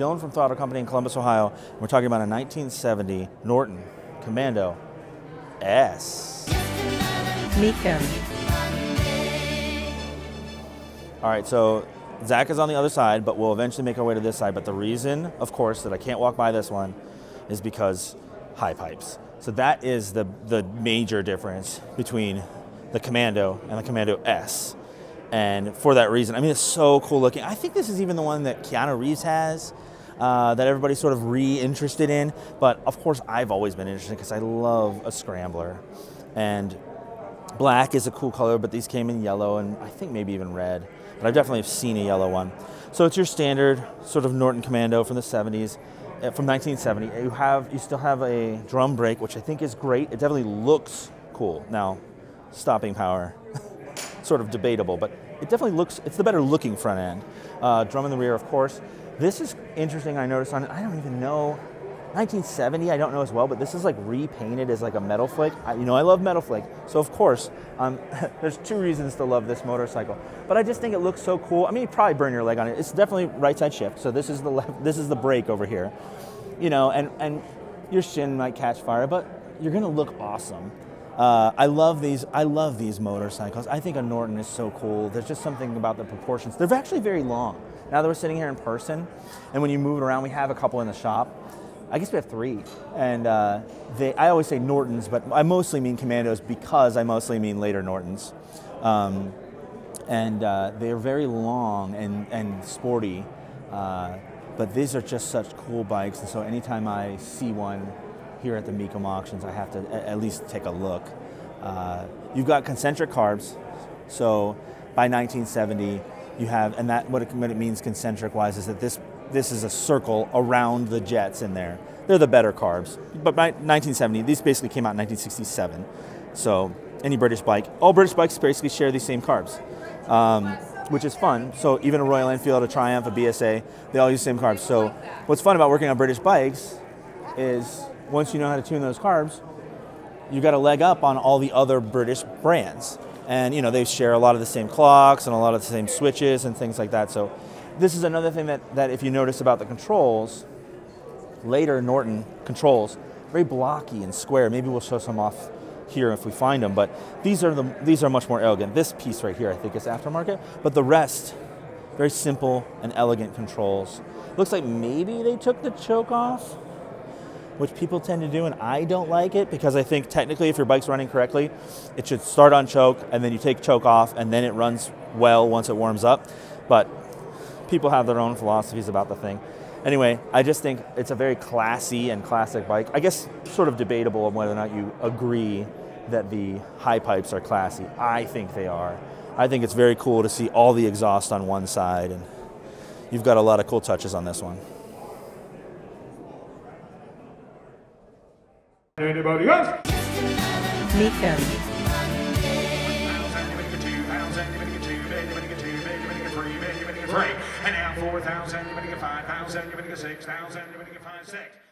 Dylan from Throttle Company in Columbus, Ohio. We're talking about a 1970 Norton Commando S. Mecum. All right, so Zach is on the other side, but we'll eventually make our way to this side. But the reason, of course, that I can't walk by this one is because high pipes. So that is the major difference between the Commando and the Commando S. And for that reason, I mean, it's so cool looking. I think this is even the one that Keanu Reeves has, that everybody's sort of re-interested in. But of course, I've always been interested because I love a scrambler. And black is a cool color, but these came in yellow and I think maybe even red. But I definitely have seen a yellow one. So it's your standard sort of Norton Commando from the 70s, from 1970. You still have a drum brake, which I think is great. It definitely looks cool. Now, stopping power, sort of debatable, but it definitely looks, it's the better looking front end. Drum in the rear, of course. This is interesting, I noticed on it, I don't even know, 1970, I don't know as well, but this is like repainted as like a metal flake. I love metal flake, so of course, there's two reasons to love this motorcycle. But I just think it looks so cool. I mean, you probably burn your leg on it. It's definitely right side shift, so this is the left, this is the brake over here. And your shin might catch fire, but you're gonna look awesome. I love these motorcycles. I think a Norton is so cool. There's just something about the proportions. They're actually very long. Now that we're sitting here in person, and when you move it around, we have a couple in the shop. I guess we have three. And I always say Nortons, but I mostly mean Commandos because I mostly mean later Nortons. They're very long and sporty, but these are just such cool bikes. And so anytime I see one here at the Mecum auctions, I have to at least take a look. You've got concentric carbs, so by 1970 you have, and that what it means concentric wise is that this is a circle around the jets in there. They're the better carbs, but by 1970 these basically came out in 1967. So any British bike, all British bikes basically share these same carbs, which is fun. So even a Royal Enfield, a Triumph, a BSA, they all use the same carbs. So what's fun about working on British bikes is once you know how to tune those carbs, you got a leg up on all the other British brands. And they share a lot of the same clocks and a lot of the same switches and things like that. So this is another thing that if you notice about the controls, later Norton controls, very blocky and square. Maybe we'll show some off here if we find them, but these are much more elegant. This piece right here I think is aftermarket, but the rest, very simple and elegant controls. Looks like maybe they took the choke off, which people tend to do, and I don't like it because I think technically if your bike's running correctly, it should start on choke and then you take choke off and then it runs well once it warms up. But people have their own philosophies about the thing. Anyway, I just think it's a very classy and classic bike. I guess sort of debatable on whether or not you agree that the high pipes are classy. I think they are. I think it's very cool to see all the exhaust on one side, and you've got a lot of cool touches on this one. Anybody else? Mecum. And now 4,000, you're going to get 5,000, you're going to get 6,000, you're going to get 5, 6.